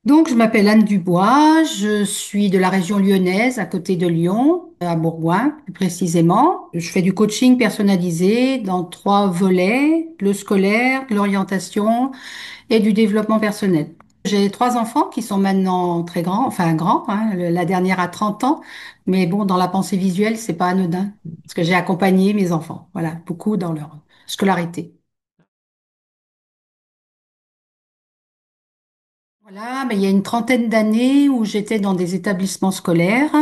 Donc, je m'appelle Anne Dubois, je suis de la région lyonnaise, à côté de Lyon, à Bourgoin, plus précisément. Je fais du coaching personnalisé dans trois volets, le scolaire, l'orientation et du développement personnel. J'ai trois enfants qui sont maintenant très grands, enfin grands, hein, la dernière a 30 ans, mais bon, dans la pensée visuelle, c'est pas anodin, parce que j'ai accompagné mes enfants, voilà, beaucoup dans leur scolarité. Voilà, mais il y a une trentaine d'années où j'étais dans des établissements scolaires,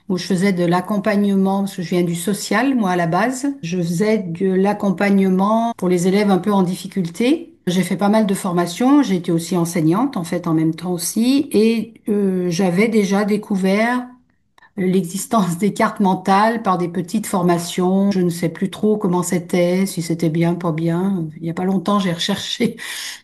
où je faisais de l'accompagnement, parce que je viens du social, moi, à la base. Je faisais de l'accompagnement pour les élèves un peu en difficulté. J'ai fait pas mal de formations, j'ai été aussi enseignante, en fait, en même temps aussi, et j'avais déjà découvert l'existence des cartes mentales par des petites formations. Je ne sais plus trop comment c'était, si c'était bien, pas bien. Il y a pas longtemps, j'ai recherché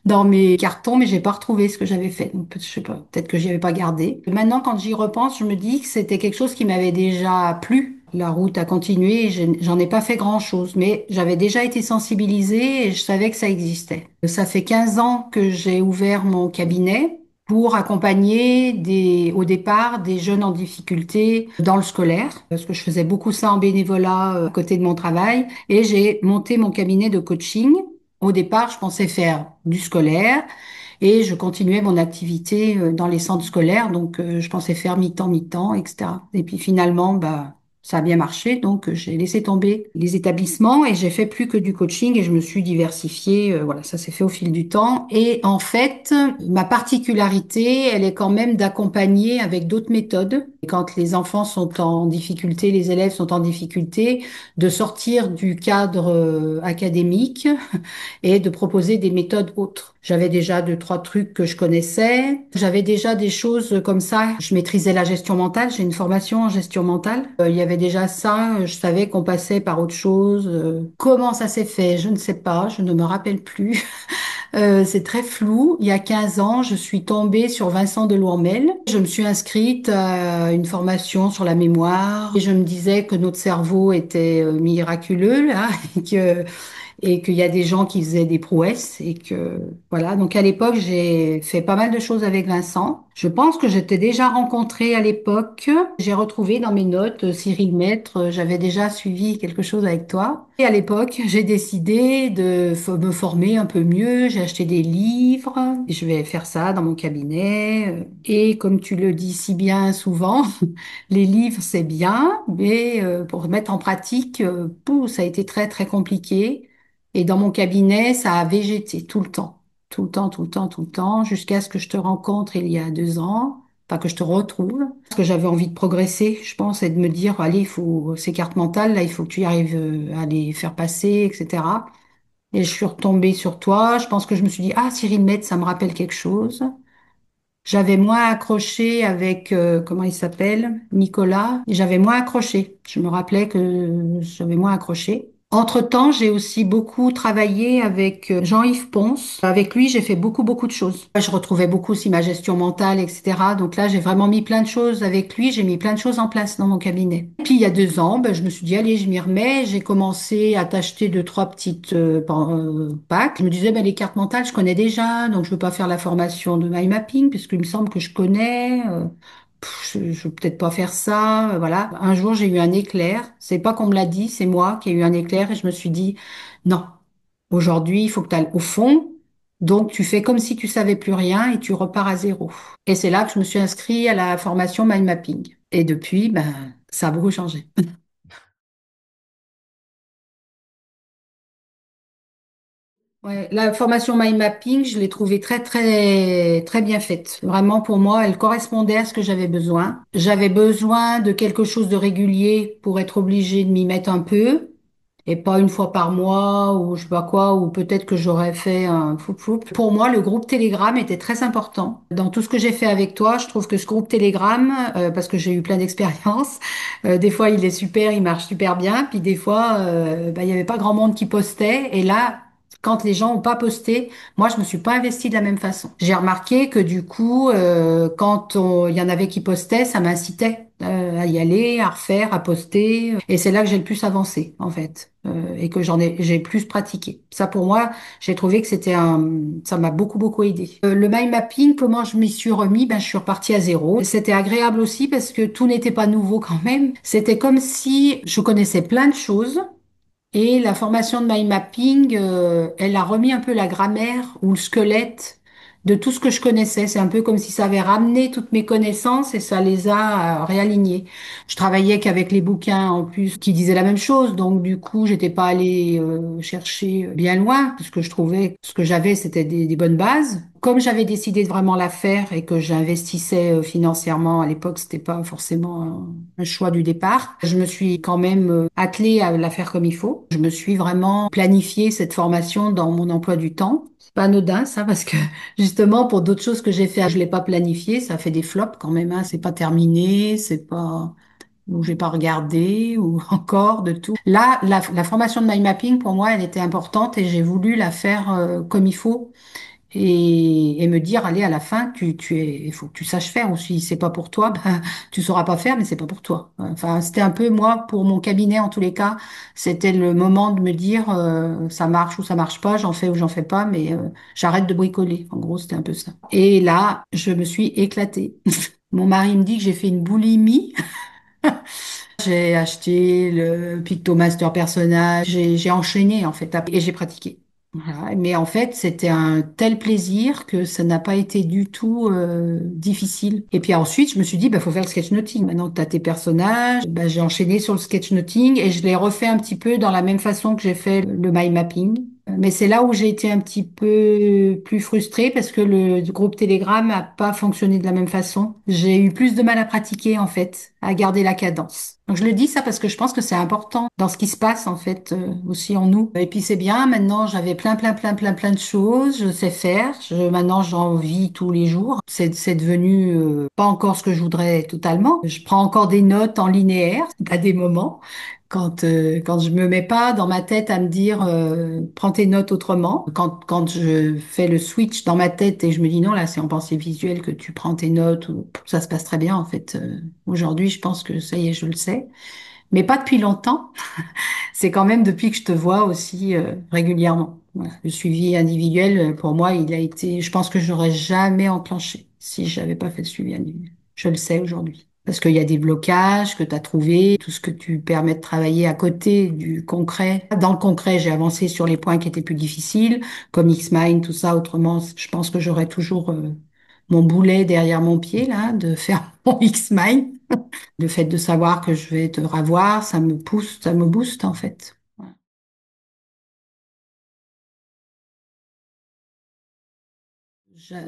dans mes cartons, mais j'ai pas retrouvé ce que j'avais fait. Donc, je sais pas, peut-être que j'y avais pas gardé. Maintenant, quand j'y repense, je me dis que c'était quelque chose qui m'avait déjà plu. La route a continué, et j'en ai pas fait grand-chose, mais j'avais déjà été sensibilisée et je savais que ça existait. Ça fait 15 ans que j'ai ouvert mon cabinet pour accompagner au départ des jeunes en difficulté dans le scolaire, parce que je faisais beaucoup ça en bénévolat à côté de mon travail, et j'ai monté mon cabinet de coaching. Au départ, je pensais faire du scolaire et je continuais mon activité dans les centres scolaires, donc je pensais faire mi-temps, etc. Et puis finalement, bah, ça a bien marché, donc j'ai laissé tomber les établissements et j'ai fait plus que du coaching et je me suis diversifiée. Voilà, ça s'est fait au fil du temps. Et en fait, ma particularité, elle est quand même d'accompagner avec d'autres méthodes. Quand les enfants sont en difficulté, les élèves sont en difficulté, de sortir du cadre académique et de proposer des méthodes autres. J'avais déjà deux, trois trucs que je connaissais. J'avais déjà des choses comme ça. Je maîtrisais la gestion mentale. J'ai une formation en gestion mentale. Il y avait déjà ça. Je savais qu'on passait par autre chose. Comment ça s'est fait? Je ne sais pas. Je ne me rappelle plus. C'est très flou. Il y a 15 ans, je suis tombée sur Vincent Delourmel. Je me suis inscrite à une formation sur la mémoire et je me disais que notre cerveau était miraculeux là, et qu'il y a des gens qui faisaient des prouesses et que voilà. Donc à l'époque, j'ai fait pas mal de choses avec Vincent. Je pense que j'étais déjà rencontrée à l'époque. J'ai retrouvé dans mes notes Cyril Maître, j'avais déjà suivi quelque chose avec toi. Et à l'époque, j'ai décidé de me former un peu mieux. J'ai acheté des livres. Et je vais faire ça dans mon cabinet. Et comme tu le dis si bien souvent, les livres, c'est bien, mais pour mettre en pratique, ça a été très, très compliqué. Et dans mon cabinet, ça a végété tout le temps, tout le temps, tout le temps, tout le temps, jusqu'à ce que je te rencontre il y a 2 ans, enfin que je te retrouve. Parce que j'avais envie de progresser, je pense, et de me dire, allez, il faut ces cartes mentales, là, il faut que tu y arrives à les faire passer, etc. Et je suis retombée sur toi. Je pense que je me suis dit, ah, Cyril Metz, ça me rappelle quelque chose. J'avais moins accroché avec, comment il s'appelle, Nicolas, et j'avais moins accroché. Je me rappelais que j'avais moins accroché. Entre-temps, j'ai aussi beaucoup travaillé avec Jean-Yves Pons. Avec lui, j'ai fait beaucoup, beaucoup de choses. Je retrouvais beaucoup aussi ma gestion mentale, etc. Donc là, j'ai vraiment mis plein de choses avec lui. J'ai mis plein de choses en place dans mon cabinet. Puis il y a 2 ans, ben, je me suis dit, allez, je m'y remets. J'ai commencé à t'acheter deux, trois petites packs. Je me disais, ben, les cartes mentales, je connais déjà, donc je veux pas faire la formation de mind mapping, puisqu'il me semble que je connais. Je veux peut-être pas faire ça, voilà. Un jour, j'ai eu un éclair. C'est pas qu'on me l'a dit, c'est moi qui ai eu un éclair et je me suis dit, non, aujourd'hui, il faut que tu ailles au fond. Donc, tu fais comme si tu savais plus rien et tu repars à zéro. Et c'est là que je me suis inscrite à la formation mind mapping. Et depuis, ben, ça a beaucoup changé. Ouais, la formation mind mapping, je l'ai trouvée très, très, très bien faite. Vraiment, pour moi, elle correspondait à ce que j'avais besoin. J'avais besoin de quelque chose de régulier pour être obligée de m'y mettre un peu. Et pas une fois par mois ou je sais pas quoi, ou peut-être que j'aurais fait un fou. Pour moi, le groupe Telegram était très important. Dans tout ce que j'ai fait avec toi, je trouve que ce groupe Telegram, parce que j'ai eu plein d'expériences, des fois il est super, il marche super bien, puis des fois, bah, il y avait pas grand monde qui postait. Et là, quand les gens ont pas posté, moi je me suis pas investie de la même façon. J'ai remarqué que du coup, il y en avait qui postaient, ça m'incitait à y aller, à refaire, à poster. Et c'est là que j'ai le plus avancé, en fait, et que j'ai plus pratiqué. Ça, pour moi, j'ai trouvé que ça m'a beaucoup, beaucoup aidé. Le mind mapping, comment je m'y suis remis? Ben, je suis repartie à zéro. C'était agréable aussi parce que tout n'était pas nouveau quand même. C'était comme si je connaissais plein de choses. Et la formation de mind mapping, elle a remis un peu la grammaire ou le squelette de tout ce que je connaissais. C'est un peu comme si ça avait ramené toutes mes connaissances et ça les a réalignées. Je travaillais qu'avec les bouquins en plus qui disaient la même chose, donc du coup, j'étais pas allée chercher bien loin parce que je trouvais que ce que j'avais, c'était des bonnes bases. Comme j'avais décidé de vraiment la faire et que j'investissais financièrement à l'époque, c'était pas forcément un choix du départ. Je me suis quand même attelée à la faire comme il faut. Je me suis vraiment planifié cette formation dans mon emploi du temps. C'est pas anodin ça parce que justement pour d'autres choses que j'ai fait, je l'ai pas planifié, ça fait des flops quand même. Hein. C'est pas terminé, c'est pas ou j'ai pas regardé ou encore de tout. Là, la formation de mind mapping pour moi, elle était importante et j'ai voulu la faire comme il faut et me dire, allez, à la fin, il faut que tu saches faire, ou si c'est pas pour toi, ben, tu sauras pas faire, mais c'est pas pour toi. Enfin, c'était un peu, moi, pour mon cabinet, en tous les cas, c'était le moment de me dire, ça marche ou ça marche pas, j'en fais ou j'en fais pas, mais j'arrête de bricoler. En gros, c'était un peu ça. Et là, je me suis éclatée. Mon mari me dit que j'ai fait une boulimie. J'ai acheté le Pictomaster personnage, j'ai enchaîné en fait et j'ai pratiqué. Voilà. Mais en fait, c'était un tel plaisir que ça n'a pas été du tout difficile. Et puis ensuite, je me suis dit, bah faut faire le sketchnoting. Maintenant que tu as tes personnages, bah, j'ai enchaîné sur le sketchnoting et je l'ai refait un petit peu dans la même façon que j'ai fait le mind mapping. Mais c'est là où j'ai été un petit peu plus frustrée parce que le groupe Telegram n'a pas fonctionné de la même façon. J'ai eu plus de mal à pratiquer en fait, à garder la cadence. Donc je le dis ça parce que je pense que c'est important dans ce qui se passe en fait aussi en nous. Et puis c'est bien, maintenant j'avais plein de choses, je sais faire. Maintenant j'en vis tous les jours. C'est devenu pas encore ce que je voudrais totalement. Je prends encore des notes en linéaire à des moments quand je me mets pas dans ma tête à me dire prends tes notes autrement. Quand je fais le switch dans ma tête et je me dis non là c'est en pensée visuelle que tu prends tes notes ou ça se passe très bien en fait. Aujourd'hui je pense que ça y est je le sais, mais pas depuis longtemps. C'est quand même depuis que je te vois aussi régulièrement. Voilà. Le suivi individuel pour moi il a été, je pense que j'aurais jamais enclenché si j'avais pas fait le suivi individuel. Je le sais aujourd'hui. Parce qu'il y a des blocages que tu as trouvés, tout ce que tu permets de travailler à côté du concret. Dans le concret, j'ai avancé sur les points qui étaient plus difficiles, comme X-Mind, tout ça. Autrement, je pense que j'aurais toujours mon boulet derrière mon pied, là, de faire mon X-Mind. Le fait de savoir que je vais te revoir, ça me pousse, ça me booste, en fait.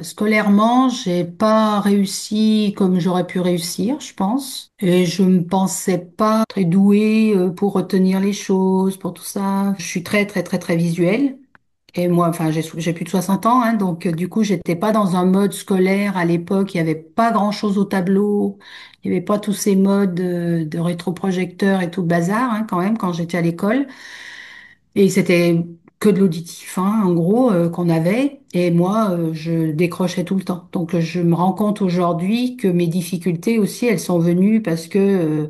Scolairement, j'ai pas réussi comme j'aurais pu réussir, je pense. Et je me pensais pas très douée pour retenir les choses, pour tout ça. Je suis très visuelle. Et moi, enfin, j'ai plus de 60 ans, hein, donc du coup, j'étais pas dans un mode scolaire à l'époque. Il y avait pas grand-chose au tableau. Il y avait pas tous ces modes de rétroprojecteurs et tout le bazar, hein, quand même, quand j'étais à l'école. Et c'était que de l'auditif, hein, en gros, qu'on avait. Et moi, je décrochais tout le temps. Donc, je me rends compte aujourd'hui que mes difficultés aussi, elles sont venues parce que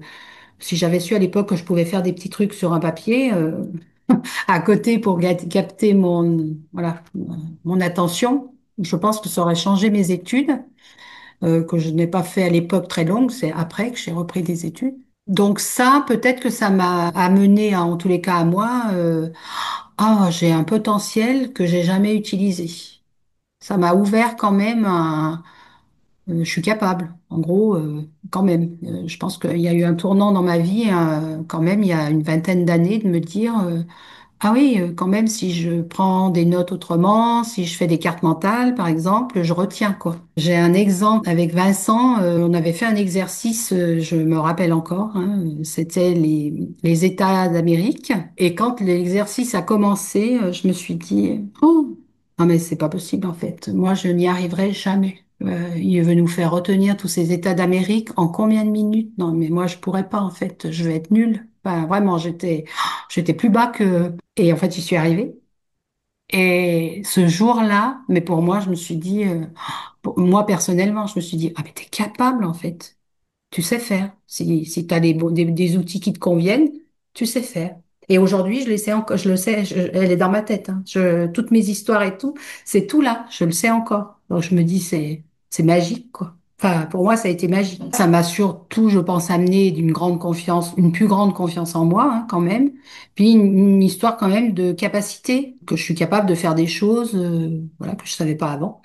si j'avais su à l'époque que je pouvais faire des petits trucs sur un papier à côté pour capter voilà, mon attention, je pense que ça aurait changé mes études, que je n'ai pas fait à l'époque très longue. C'est après que j'ai repris des études. Donc ça, peut-être que ça m'a amené, hein, en tous les cas à moi. Ah, j'ai un potentiel que j'ai jamais utilisé. Ça m'a ouvert quand même je suis capable. En gros, quand même. Je pense qu'il y a eu un tournant dans ma vie, quand même, il y a une vingtaine d'années, de me dire, ah oui, quand même, si je prends des notes autrement, si je fais des cartes mentales, par exemple, je retiens, quoi. J'ai un exemple avec Vincent, on avait fait un exercice, je me rappelle encore, hein, c'était les États d'Amérique. Et quand l'exercice a commencé, je me suis dit, oh, non mais c'est pas possible en fait. Moi, je n'y arriverai jamais. Il veut nous faire retenir tous ces États d'Amérique en combien de minutes? Non, mais moi, je pourrais pas en fait. Je vais être nulle. Enfin, vraiment, j'étais plus bas que. Et en fait, j'y suis arrivée. Et ce jour-là, mais pour moi, je me suis dit, moi personnellement, je me suis dit, ah mais t'es capable en fait. tu sais faire. Si tu as des outils qui te conviennent, tu sais faire. Et aujourd'hui, je le sais encore, je le sais, elle est dans ma tête, hein. Toutes mes histoires et tout, c'est tout là, je le sais encore. Donc je me dis, c'est magique, quoi. Enfin, pour moi, ça a été magique. Ça m'a surtout, je pense, amené d'une grande confiance, une plus grande confiance en moi, hein, quand même. Puis une histoire quand même de capacité, que je suis capable de faire des choses, voilà, que je savais pas avant.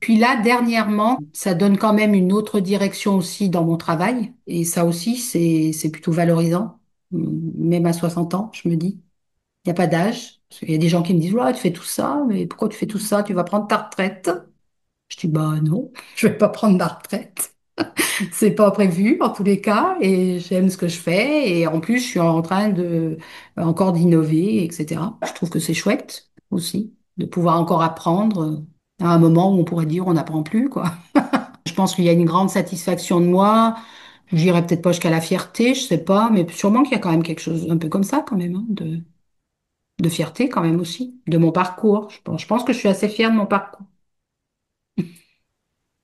Puis là, dernièrement, ça donne quand même une autre direction aussi dans mon travail. Et ça aussi, c'est plutôt valorisant. Même à 60 ans, je me dis, il n'y a pas d'âge. Parce qu'il y a des gens qui me disent, ouais, tu fais tout ça, mais pourquoi tu fais tout ça? Tu vas prendre ta retraite. Je dis, bah non, je vais pas prendre ma retraite. C'est pas prévu en tous les cas. Et j'aime ce que je fais. Et en plus, je suis en train de encore d'innover, etc. Je trouve que c'est chouette aussi de pouvoir encore apprendre à un moment où on pourrait dire on n'apprend plus, quoi. Je pense qu'il y a une grande satisfaction de moi. Je dirais peut-être pas jusqu'à la fierté, je sais pas, mais sûrement qu'il y a quand même quelque chose un peu comme ça quand même, hein, de fierté quand même aussi, de mon parcours. Je pense que je suis assez fière de mon parcours.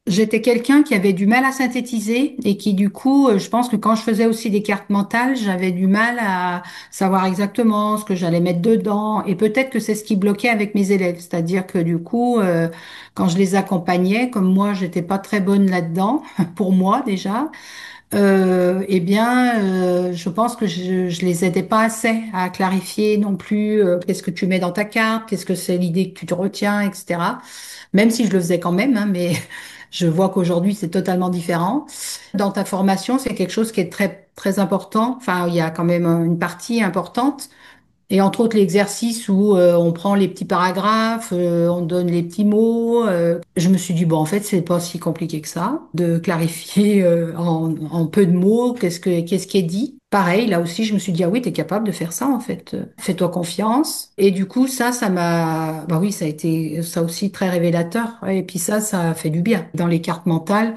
J'étais quelqu'un qui avait du mal à synthétiser et qui, du coup, je pense que quand je faisais aussi des cartes mentales, j'avais du mal à savoir exactement ce que j'allais mettre dedans. Et peut-être que c'est ce qui bloquait avec mes élèves. C'est-à-dire que, du coup, quand je les accompagnais, comme moi, j'étais pas très bonne là-dedans, pour moi déjà, eh bien, je pense que je les aidais pas assez à clarifier non plus qu'est-ce que tu mets dans ta carte, qu'est-ce que c'est l'idée que tu te retiens, etc. Même si je le faisais quand même, hein, mais je vois qu'aujourd'hui c'est totalement différent. Dans ta formation, c'est quelque chose qui est très très important. Enfin, il y a quand même une partie importante. Et entre autres l'exercice où on prend les petits paragraphes, on donne les petits mots. Je me suis dit, bon, en fait, c'est pas si compliqué que ça, de clarifier en peu de mots qu'est-ce qui est dit. Pareil, là aussi, je me suis dit, ah oui, t'es capable de faire ça, en fait. Fais-toi confiance. Et du coup, ça m'a, bah oui, ça a été ça aussi très révélateur. Ouais, et puis ça a fait du bien. Dans les cartes mentales,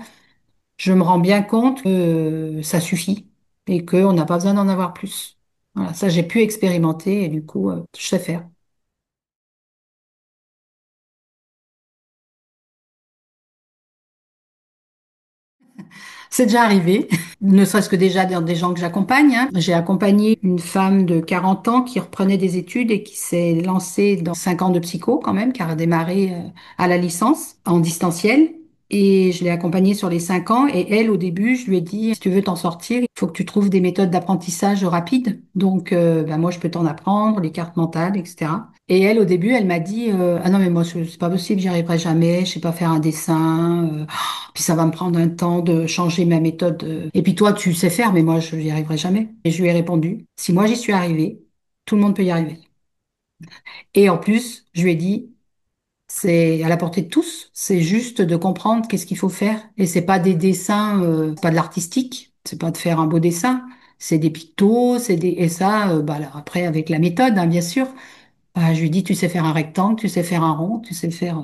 je me rends bien compte que ça suffit et qu'on n'a pas besoin d'en avoir plus. Voilà, ça j'ai pu expérimenter et du coup, je sais faire. C'est déjà arrivé, ne serait-ce que déjà dans des gens que j'accompagne, hein. J'ai accompagné une femme de 40 ans qui reprenait des études et qui s'est lancée dans 5 ans de psycho quand même, car a démarré à la licence en distanciel. Et je l'ai accompagnée sur les 5 ans. Et elle, au début, je lui ai dit, si tu veux t'en sortir, il faut que tu trouves des méthodes d'apprentissage rapides. Donc, ben moi, je peux t'en apprendre, les cartes mentales, etc. Et elle, au début, elle m'a dit, ah non, mais moi, c'est pas possible, j'y arriverai jamais, je sais pas faire un dessin. Puis ça va me prendre un temps de changer ma méthode. Et puis toi, tu sais faire, mais moi, je n'y arriverai jamais. Et je lui ai répondu, si moi j'y suis arrivée, tout le monde peut y arriver. Et en plus, je lui ai dit, c'est à la portée de tous. C'est juste de comprendre qu'est-ce qu'il faut faire. Et c'est pas des dessins, c'est pas de l'artistique. C'est pas de faire un beau dessin. C'est des pictos, et ça, bah, alors après, avec la méthode, hein, bien sûr. Je lui ai dit, tu sais faire un rectangle, tu sais faire un rond,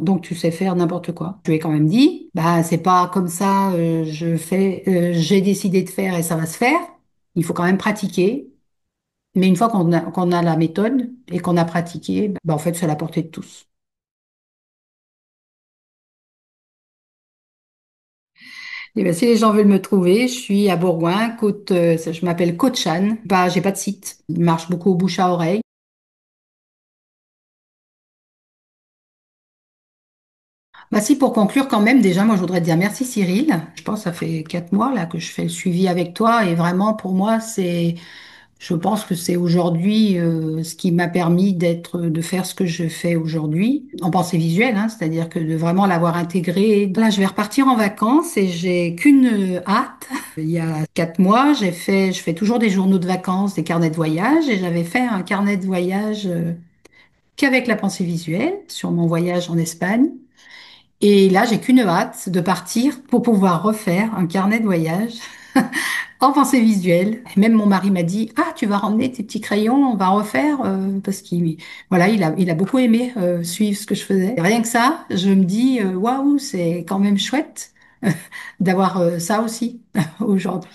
donc tu sais faire n'importe quoi. Je lui ai quand même dit, bah, c'est pas comme ça, j'ai décidé de faire et ça va se faire. Il faut quand même pratiquer. Mais une fois qu'on a la méthode et qu'on a pratiqué, bah, en fait, c'est à la portée de tous. Et ben, si les gens veulent me trouver, je suis à Bourgoin, je m'appelle Côte Chane. Bah, j'ai pas de site. Je marche beaucoup au bouche à oreille. Bah si, pour conclure quand même, déjà, moi, je voudrais te dire merci Cyril. Je pense que ça fait 4 mois là que je fais le suivi avec toi et vraiment pour moi, je pense que c'est aujourd'hui ce qui m'a permis de faire ce que je fais aujourd'hui en pensée visuelle, hein, c'est-à-dire que de vraiment l'avoir intégré. Là, je vais repartir en vacances et j'ai qu'une hâte. Il y a 4 mois, je fais toujours des journaux de vacances, des carnets de voyage et j'avais fait un carnet de voyage qu'avec la pensée visuelle sur mon voyage en Espagne. Et là, j'ai qu'une hâte de partir pour pouvoir refaire un carnet de voyage en pensée visuelle. Et même mon mari m'a dit, ah, tu vas ramener tes petits crayons, on va refaire, parce voilà, il a beaucoup aimé suivre ce que je faisais. Et rien que ça, je me dis, waouh, c'est quand même chouette d'avoir ça aussi aujourd'hui.